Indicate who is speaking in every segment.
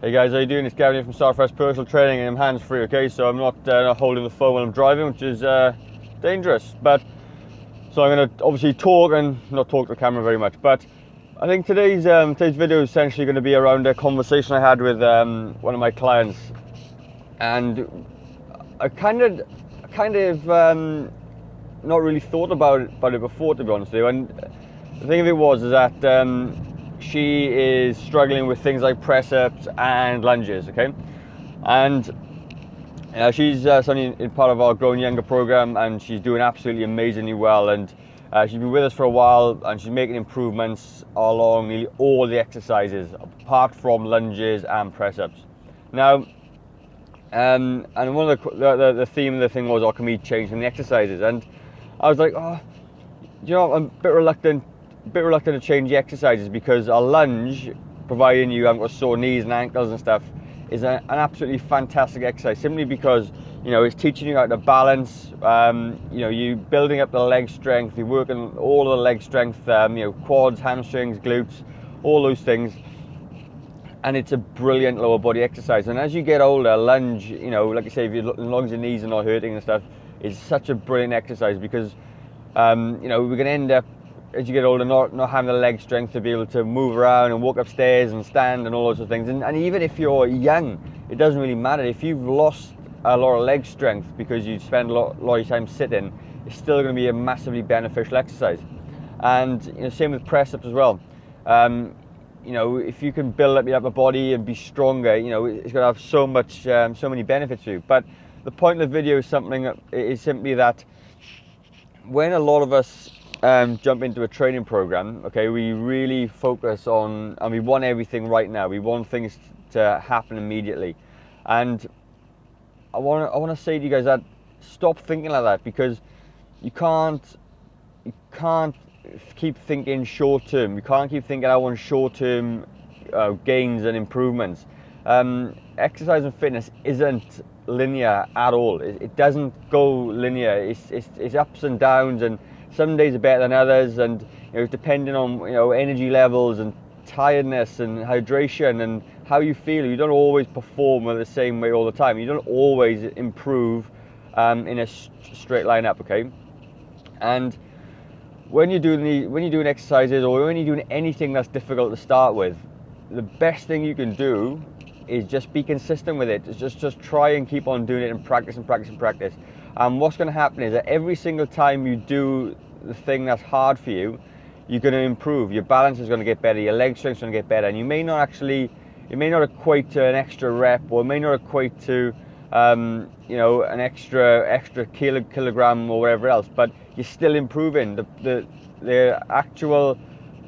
Speaker 1: Hey guys, how you doing? It's Gavin here from Starfresh Personal Training, and I'm hands-free, okay? So I'm not holding the phone while I'm driving, which is dangerous. But so I'm going to obviously talk and not talk to the camera very much. But I think today's video is essentially going to be around a conversation I had with one of my clients, and I kind of not really thought about it before, to be honest with you. And the thing of it was is that she is struggling with things like press-ups and lunges, okay? And she's certainly in part of our Growing Younger program, and she's doing absolutely amazingly well. And she's been with us for a while, and she's making improvements along nearly all the exercises, apart from lunges and press-ups. Now, and one of the theme of the thing was, can we change the exercises? And I was like, you know, I'm a bit reluctant to change the exercises, because a lunge, providing you haven't got sore knees and ankles and stuff, is an absolutely fantastic exercise, simply because, you know, it's teaching you how to balance. You know, you building up the leg strength, you're working all the leg strength, you know, quads, hamstrings, glutes, all those things. And it's a brilliant lower body exercise. And as you get older, lunge, you know, like I say, as long as your knees are not hurting and stuff, is such a brilliant exercise, because you know, we're going to end up, as you get older, not having the leg strength to be able to move around and walk upstairs and stand and all those sort of things. And even if you're young, it doesn't really matter. If you've lost a lot of leg strength because you spend a lot of your time sitting, it's still going to be a massively beneficial exercise. And you know, same with press-ups as well. You know, if you can build up your upper body and be stronger, you know, it's going to have so many benefits for you. But the point of the video is simply that when a lot of us jump into a training program, okay, we really focus on, and we want everything right now. We want things to happen immediately. And I want to say to you guys that stop thinking like that, because you can't keep thinking short term. You can't keep thinking I want short term gains and improvements. Exercise and fitness isn't linear at all. It doesn't go linear. It's ups and downs, and some days are better than others, and you know, depending on, you know, energy levels and tiredness and hydration and how you feel, you don't always perform the same way all the time. You don't always improve in a straight line up, okay? And when you're doing exercises, or when you're doing anything that's difficult to start with, the best thing you can do is just be consistent with it. It's just try and keep on doing it, and practice and practice and practice. And what's going to happen is that every single time you do the thing that's hard for you, you're going to improve. Your balance is going to get better, your leg strength is going to get better, and it may not equate to an extra rep, or it may not equate to you know, an extra kilogram or whatever else, but you're still improving. The actual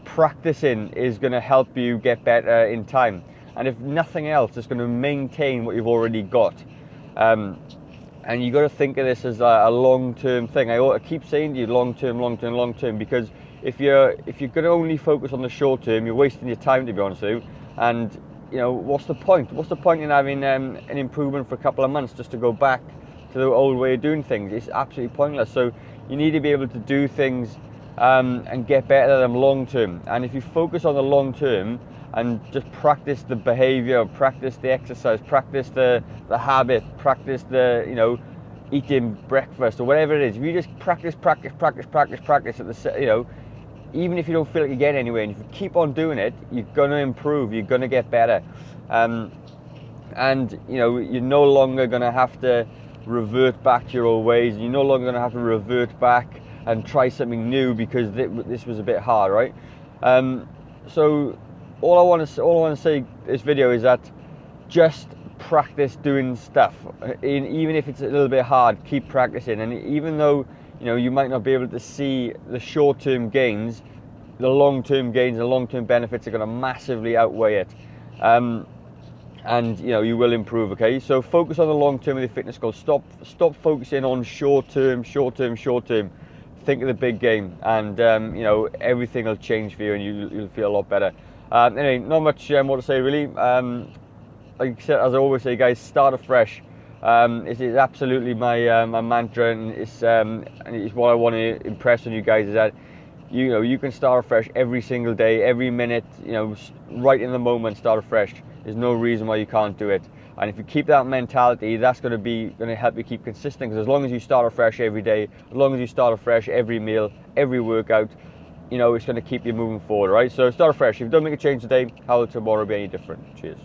Speaker 1: practicing is going to help you get better in time, and if nothing else, it's going to maintain what you've already got. And you got to think of this as a long-term thing. I keep saying to you, long-term, because if you're going to only focus on the short term, you're wasting your time, to be honest with you. And you know, what's the point? What's the point in having an improvement for a couple of months just to go back to the old way of doing things? It's absolutely pointless. So you need to be able to do things and get better at them long term. And if you focus on the long term and just practice the behavior, practice the exercise, practice the habit, practice the, you know, eating breakfast or whatever it is, if you just practice at the, you know, even if you don't feel like you're getting anywhere, and if you keep on doing it, you're going to improve, you're going to get better. And you know, you're no longer going to have to revert back to your old ways. You're no longer going to have to revert back and try something new because this was a bit hard, right? So all I want to say this video is that just practice doing stuff. Even if it's a little bit hard, keep practicing. And even though, you know, you might not be able to see the short-term gains, the long-term gains, the long-term benefits are going to massively outweigh it. And you know, you will improve, okay? So focus on the long-term of the fitness goals. Stop focusing on short-term. Think of the big game, and you know, everything will change for you, and you'll feel a lot better. Anyway, not much more to say really. Like I said, as I always say, guys, start afresh. It's absolutely my mantra, and it's what I want to impress on you guys, is that you can start afresh every single day, every minute, right in the moment, start afresh. There's no reason why you can't do it. And if you keep that mentality, that's going to help you keep consistent, because as long as you start afresh every day, as long as you start afresh every meal, every workout, it's going to keep you moving forward, right? So start afresh. If you don't make a change today, how will tomorrow be any different? Cheers.